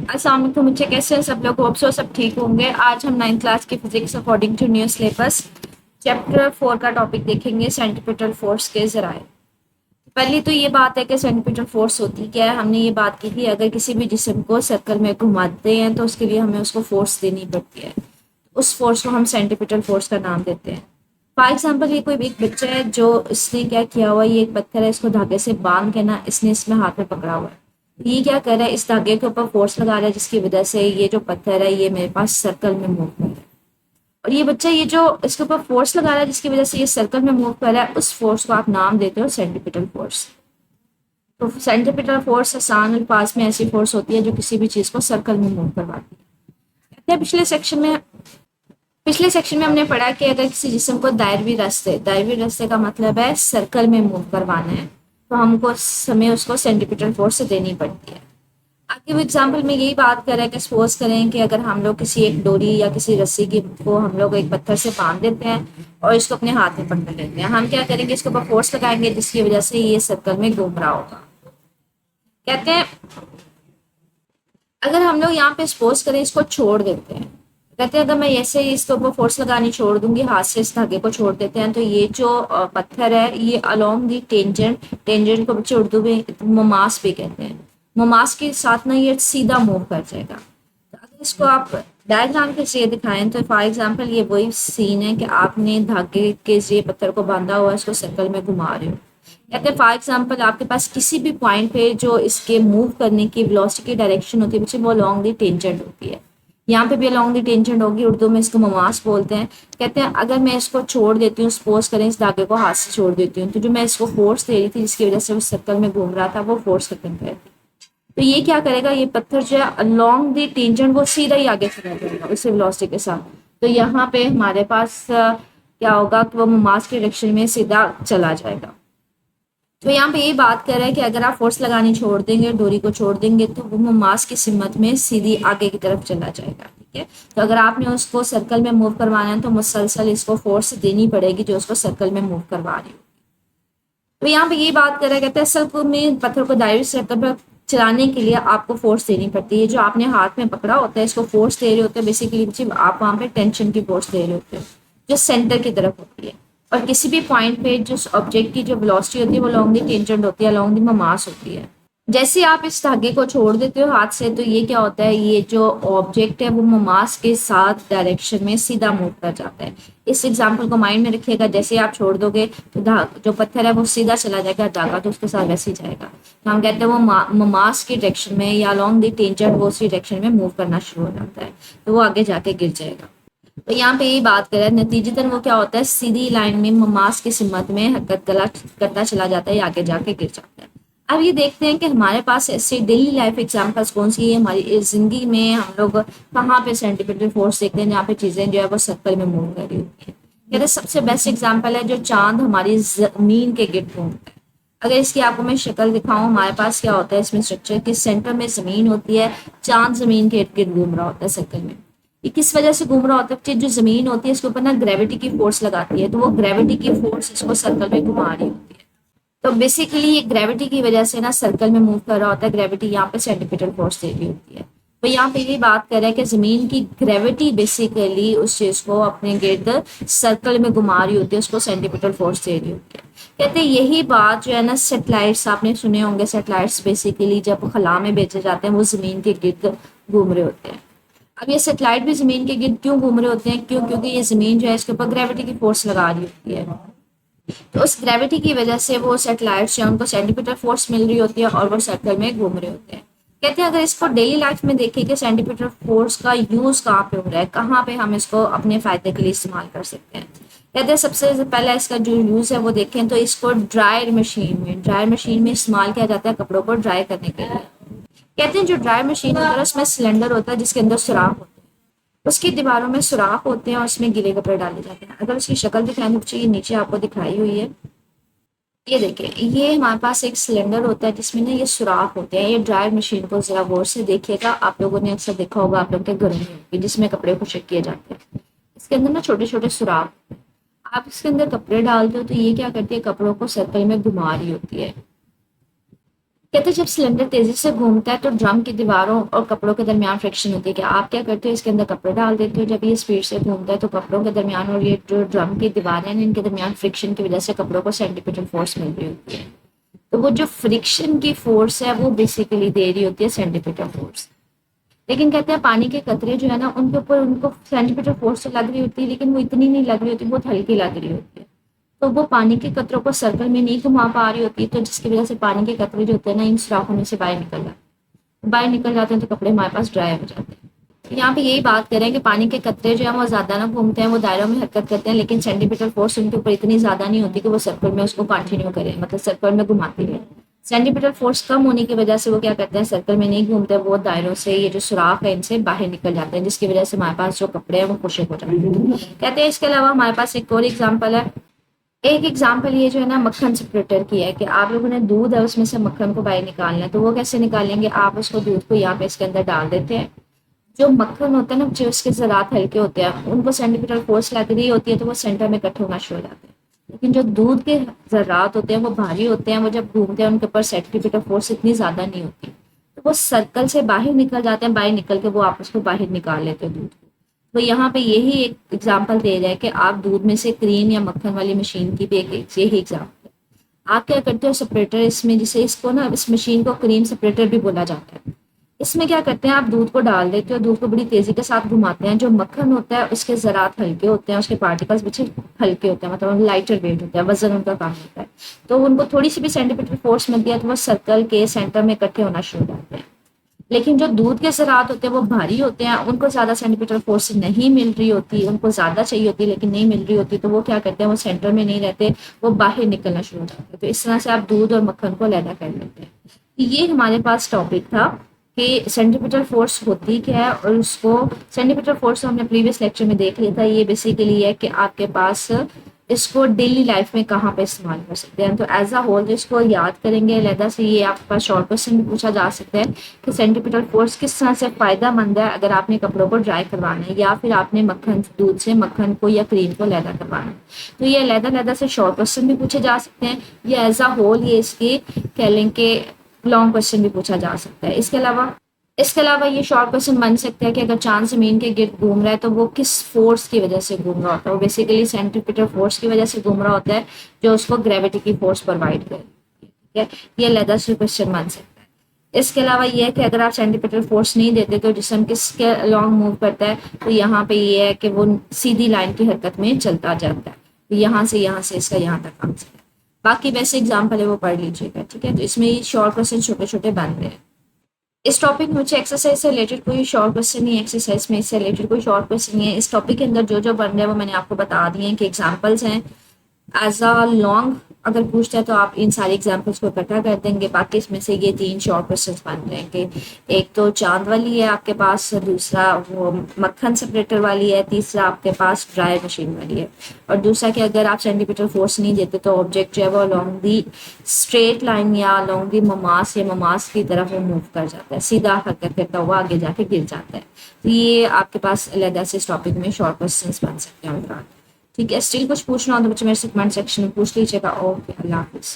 अस्सलाम वालेकुम बच्चे, कैसे हैं सब लोग? होप सो सब ठीक होंगे। आज हम 9th क्लास की physics according to new syllabus chapter 4 का टॉपिक देखेंगे, सेंट्रीपिटल फोर्स के जराए। पहली तो ये बात है कि सेंट्रीपिटल फोर्स होती क्या है। हमने ये बात की थी, अगर किसी भी जिस्म को सर्कल में घुमाते हैं तो उसके लिए हमें उसको फोर्स देनी पड़ती है। उस फोर्स को हम सेंट्रीपिटल फोर्स का नाम देते हैं। फॉर एग्जाम्पल, ये कोई एक बच्चा है जो इसने क्या किया हुआ है, ये एक पत्थर है, इसको धागे से बांध के ना इसने इसमें हाथ में पकड़ा हुआ है। ये क्या कर रहा है, इस धागे के ऊपर फोर्स लगा रहा है, जिसकी वजह से ये जो पत्थर है ये मेरे पास सर्कल में मूव कर रहा है। और ये बच्चा ये जो इसके ऊपर फोर्स लगा रहा है जिसकी वजह से ये सर्कल में मूव कर रहा है, उस फोर्स को आप नाम देते हो सेंट्रीपिटल फोर्स। तो सेंट्रीपिटल फोर्स आसान अल्फाज में ऐसी फोर्स होती है जो किसी भी चीज को सर्कल में मूव करवाती है। कहते हैं पिछले सेक्शन में हमने पढ़ा कि अगर किसी जिस्म को दायरवी रास्ते का मतलब है सर्कल में मूव करवाना है, तो हमको हमें उसको सेंट्रीपिटल फोर्स देनी पड़ती है। आगे वो एग्जाम्पल में यही बात कर रहा है कि सपोज करें कि अगर हम लोग किसी एक डोरी या किसी रस्सी की को हम लोग एक पत्थर से बांध देते हैं और इसको अपने हाथ में पकड़ लेते हैं, हम क्या करेंगे, इसके ऊपर फोर्स लगाएंगे जिसकी वजह से ये सर्कल में घूम रहा होगा। कहते हैं अगर हम लोग यहाँ पे सपोज करें इसको छोड़ देते हैं, कहते हैं अगर मैं ऐसे ही इसके ऊपर फोर्स लगानी छोड़ दूंगी, हाथ से इस धागे को छोड़ देते हैं, तो ये जो पत्थर है ये अलोंग दी टेंजेंट को बच्चे उर्दू में ममास भी कहते हैं, ममास के साथ ना ये सीधा मूव कर जाएगा। तो अगर इसको आप डायग्राम के जरिए दिखाएं तो फॉर एग्जाम्पल ये वही सीन है कि आपने धागे के जरिए पत्थर को बांधा हुआ है, इसको सर्कल में घुमा रहे हो। कहते हैं फॉर एग्जाम्पल आपके पास किसी भी पॉइंट पे जो इसके मूव करने की वेलोसिटी की डायरेक्शन होती है बच्चे, वो अलोंग दी टेंजेंट होती है। यहाँ पे भी अलोंग दी टेंजेंट होगी, उर्दू में इसको ममास बोलते हैं। कहते हैं अगर मैं इसको छोड़ देती हूँ, सपोज करें इस धागे को हाथ से छोड़ देती हूँ, तो जो मैं इसको फोर्स दे रही थी जिसकी वजह से वो सर्कल में घूम रहा था, वो फोर्स खत्म कर दी। तो ये क्या करेगा, ये पत्थर जो है अलोंग दी टेंजेंट वो सीधा ही आगे चला जाएगा उसी वेलोसिटी के साथ। तो यहाँ पे हमारे पास क्या होगा कि वो ममास के डायरेक्शन में सीधा चला जाएगा। तो यहाँ पे ये बात कर रहा है कि अगर आप फोर्स लगानी छोड़ देंगे, डोरी को छोड़ देंगे, तो वो मास की सिमत में सीधी आगे की तरफ चला जाएगा। ठीक है, तो अगर आपने उसको सर्कल में मूव करवाना है तो मुसलसल इसको फोर्स देनी पड़ेगी जो उसको सर्कल में मूव करवा रही हो। तो यहाँ पे ये बात कर रहा है, कहते हैं असल में पत्थर को दायरे सर्कल पर चलाने के लिए आपको फोर्स देनी पड़ती है। जो आपने हाथ में पकड़ा होता है इसको फोर्स दे रहे होते हैं, बेसिकली आप वहाँ पे टेंशन की फोर्स दे रहे होते हो जो सेंटर की तरफ होती है। और किसी भी पॉइंट पे जो ऑब्जेक्ट की जो वेलोसिटी होती है वो लॉन्ग दी टेंजेंट होती है, लॉन्ग दी मास होती है। जैसे आप इस धागे को छोड़ देते हो हाथ से, तो ये क्या होता है, ये जो ऑब्जेक्ट है वो मास के साथ डायरेक्शन में सीधा मूव कर जाता है। इस एग्जांपल को माइंड में रखिएगा, जैसे आप छोड़ दोगे तो जो पत्थर है वो सीधा चला जाएगा, धागा तो उसके साथ वैसे ही जाएगा। तो हम कहते हैं वो मास की डायरेक्शन में या लॉन्ग दी टेंजेंट वो उसी डायरेक्शन में मूव करना शुरू हो जाता है, तो वो आगे जाके गिर जाएगा। तो यहाँ पे यही बात करें, नतीजतन वो क्या होता है, सीधी लाइन में मास की सिमत में हरकत करता चला जाता है, आगे जाके गिर जाता है। अब ये देखते हैं कि हमारे पास ऐसे डेली लाइफ एग्जांपल्स कौन सी है हमारी जिंदगी में, हम लोग कहाँ पे सेंट्रीपिटल फोर्स देखते हैं जहाँ पे चीजें जो है वो सर्कल में मूव कर रही होती है। कहते हैं सबसे बेस्ट एग्जाम्पल है जो चांद हमारी जमीन के गिर्द घूमता है। अगर इसकी आपको मैं शक्ल दिखाऊं, हमारे पास क्या होता है इसमें स्ट्रक्चर कि सेंटर में जमीन होती है, चांद जमीन के इर्द गिर्द घूम रहा होता है सर्कल में। ये किस वजह से घूम रहा होता है, जो जमीन होती है इसके ऊपर ना ग्रेविटी की फोर्स लगाती है, तो वो ग्रेविटी की फोर्स इसको सर्कल में घुमा रही होती है। तो बेसिकली ये ग्रेविटी की वजह से ना सर्कल में मूव कर रहा होता है, ग्रेविटी यहाँ पे सेंट्रीपिटल फोर्स दे रही होती है। तो यहाँ पे ये बात कर रहा है कि जमीन की ग्रेविटी बेसिकली उस चीज को अपने गिर्द सर्कल में घुमा रही होती है, उसको सेंट्रीपिटल फोर्स दे रही होती है। कहते हैं यही बात जो है ना, सैटेलाइट्स आपने सुने होंगे, सैटेलाइट्स बेसिकली जब खला में भेजे जाते हैं वो जमीन के गिर्द घूम रहे होते हैं। अब ये सैटेलाइट भी जमीन के गिर्द क्यों घूम रहे होते हैं, क्योंकि ये जमीन जो है इसके ऊपर ग्रेविटी की फोर्स लगा रही होती है। तो उस ग्रेविटी की वजह से वो सैटेलाइट्स जो उनको सेंट्रीपिटल फोर्स मिल रही होती है और वो सर्कल में घूम रहे होते हैं। कहते हैं अगर इसको डेली लाइफ में देखें कि सेंट्रीपिटल फोर्स का यूज कहाँ पे हो रहा है, कहाँ पे हम इसको अपने फायदे के लिए इस्तेमाल कर सकते हैं। कहते हैं सबसे पहले इसका जो यूज है वो देखें तो इसको ड्रायर मशीन में इस्तेमाल किया जाता है कपड़ों को ड्राई करने के लिए। कहते हैं जो ड्राई मशीन होता है उसमें सिलेंडर होता है जिसके अंदर सुराख होता है, उसकी दीवारों में सुराख होते हैं और उसमें गीले कपड़े डाले जाते हैं। अगर उसकी शक्ल दिखाएं तो ये नीचे आपको दिखाई हुई है, ये देखिए, ये हमारे पास एक सिलेंडर होता है जिसमें ना ये सुराख होते हैं। ये ड्रायर मशीन को जरा गौर से देखिएगा, आप लोगों ने अक्सर देखा होगा, आप लोग के घरों में होगी जिसमें कपड़े को चेक किए जाते हैं। इसके अंदर ना छोटे छोटे सुराख होते हैं। आप इसके अंदर कपड़े डालते हो तो ये क्या करती है, कपड़ों को सर्कल में घुमा रही होती है। कहते हैं जब सिलेंडर तेजी से घूमता है तो ड्रम की दीवारों और कपड़ों के दरमियान फ्रिक्शन होती है कि आप क्या करते हो, इसके अंदर कपड़े डाल देते हो। जब ये स्पीड से घूमता है तो कपड़ों के दरमियान और ये जो ड्रम की दीवारें हैं इनके दरमियान फ्रिक्शन की वजह से कपड़ों को सेंटीमीटर फोर्स मिल रही होती है। तो वो जो फ्रिक्शन की फोर्स है वो बेसिकली दे रही होती है सेंटीमीटर फोर्स। लेकिन कहते हैं पानी के कतरे जो है ना उनके ऊपर उनको सेंटीमीटर फोर्स तो लग रही होती है, लेकिन वो इतनी नहीं लग रही होती, बहुत हल्की लग रही होती है। तो वो पानी के कतरों को सर्कल में नहीं घुमा पा रही होती, तो जिसकी वजह से पानी के कतरे जो होते हैं ना इन सुराखों में से बाहर निकल जाते हैं तो कपड़े हमारे पास ड्राई हो जाते हैं। तो यहाँ पे यही बात करें कि पानी के कतरे जो है वो ज्यादा ना घूमते हैं, वो दायरों में हरकत करते हैं, लेकिन सेंटीमीटर फोर्स उनके ऊपर इतनी ज्यादा नहीं होती कि वो सर्कल में उसको कंटिन्यू करें, मतलब सर्कल में घुमाती रहे। सेंटीमीटर फोर्स कम होने की वजह से वो क्या करते हैं, सर्कल में नहीं घूमते, वो दायरों से ये जो सुराख है इनसे बाहर निकल जाते हैं, जिसकी वजह से हमारे पास जो कपड़े हैं वो खुशक हो जाते हैं। कहते हैं इसके अलावा हमारे पास एक और एग्जाम्पल है। एक एग्जाम्पल ये जो है ना मक्खन सेपरेटर की है कि आप लोगों ने दूध है उसमें से मक्खन को बाहर निकालना है। तो वो कैसे निकालेंगे, आप उसको दूध को यहाँ पे इसके अंदर डाल देते हैं। जो मक्खन होता है ना जो उसके ज़रात हल्के होते हैं उनको सेंटीमीटर फोर्स लग रही होती है तो वो सेंटर में इकट्ठे होना शुरू हो जाते हैं। लेकिन जो दूध के ज़रात होते हैं वो भारी होते हैं, वो जब घूमते हैं उनके ऊपर सेंटीमीटर फोर्स इतनी ज़्यादा नहीं होती, तो वो सर्कल से बाहर निकल जाते हैं, बाहर निकल के वो आपस को बाहर निकाल लेते हैं दूध को। तो यहाँ पे यही एक एग्जाम्पल दे रहा है कि आप दूध में से क्रीम या मक्खन वाली मशीन की भी एक यही एग्जाम्पल है। आप क्या करते हो सेपरेटर इसमें, जिसे इसको ना इस मशीन को क्रीम सेपरेटर भी बोला जाता है। इसमें क्या करते हैं, आप दूध को डाल देते हो, दूध को बड़ी तेजी के साथ घुमाते हैं। जो मक्खन होता है उसके ज़रात हल्के होते हैं, उसके पार्टिकल्स बच्चे हल्के होते हैं, मतलब लाइटर वेट होता है, वजन उनका कम होता है। तो उनको थोड़ी सी भी सेंटीमीटर फोर्स मिलती है तो वो सर्कल के सेंटर में इकट्ठे होना शुरू हो जाते हैं। लेकिन जो दूध के ज़रात होते हैं वो भारी होते हैं, उनको ज़्यादा सेंटीमीटर फोर्स नहीं मिल रही होती, उनको ज़्यादा चाहिए होती है लेकिन नहीं मिल रही होती, तो वो क्या करते हैं, वो सेंटर में नहीं रहते, वो बाहर निकलना शुरू हो जाते हैं। तो इस तरह से आप दूध और मक्खन को अलग कर लेते हैं। ये हमारे पास टॉपिक था कि सेंटीमीटर फोर्स होती क्या है, और उसको सेंटीमीटर फोर्स हमने प्रीवियस लेक्चर में देख लिया था। ये बेसिकली है कि आपके पास इसको डेली लाइफ में कहाँ पे इस्तेमाल कर सकते हैं। तो एज अ होल इसको याद करेंगे अलहदा से। ये आपके पास शॉर्ट क्वेश्चन भी पूछा जा सकता है कि सेंटीमीटर फोर्स किस तरह से फ़ायदा मंद है अगर आपने कपड़ों को ड्राई करवाना है या फिर आपने मक्खन दूध से मक्खन को या क्रीम को अलहदा करवाना है। तो ये अलहदा से शॉर्ट क्वेश्चन भी पूछे जा सकते हैं, या एज अ होल ये इसकी कह लें कि लॉन्ग क्वेश्चन भी पूछा जा सकता है। इसके अलावा ये शॉर्ट क्वेश्चन बन सकता है कि अगर चांद जमीन के गिर्द घूम रहा है तो वो किस फोर्स की वजह से घूम रहा होता है। वो बेसिकली सेंटीमीटर फोर्स की वजह से घूम रहा होता है जो उसको ग्रेविटी की फोर्स प्रोवाइड करे। ठीक है, ये अलग से क्वेश्चन बन सकता है। इसके अलावा ये है कि अगर आप सेंटीमीटर फोर्स नहीं देते तो जिसम किसके अलॉन्ग मूव करता है, तो यहाँ पे ये है कि वो सीधी लाइन की हरकत में चलता जाता है। तो यहाँ से इसका यहाँ तक आंसर है। बाकी वैसे एग्जाम्पल है वो पढ़ लीजिएगा। ठीक है, तो इसमें शॉर्ट क्वेश्चन छोटे छोटे बन रहे हैं। इस टॉपिक में मुझे एक्सरसाइज से रिलेटेड कोई शॉर्ट क्वेश्चन नहीं है, एक्सरसाइज में इससे रिलेटेड कोई शॉर्ट क्वेश्चन नहीं है। इस टॉपिक के अंदर जो जो बन रहे हैं वो मैंने आपको बता दिए हैं कि एग्जांपल्स हैं। एज अ लॉन्ग अगर पूछते हैं तो आप इन सारे एग्जांपल्स को इकट्ठा कर देंगे। बाकी इसमें से ये 3 शॉर्ट क्वेश्चन बन रहे हैं कि एक तो चांद वाली है आपके पास, दूसरा वो मक्खन सेपरेटर वाली है, तीसरा आपके पास ड्राई मशीन वाली है। और दूसरा कि अगर आप सेंटीमीटर फोर्स नहीं देते तो ऑब्जेक्ट जो है वो अलॉन्ग दी स्ट्रेट लाइन या अलॉन्ग दी ममास या ममास की तरफ वो मूव कर जाता है, सीधा हरकत करता हुआ आगे जाके गिर जाता है। तो ये आपके पास अलग से इस टॉपिक में शॉर्ट क्वेश्चन बन सकते हैं। ठीक है, स्टिल कुछ पूछना हो तो बच्चे मेरे से कमेंट सेक्शन में पूछ लीजिएगा। ओके, अल्लाह हाफिज़।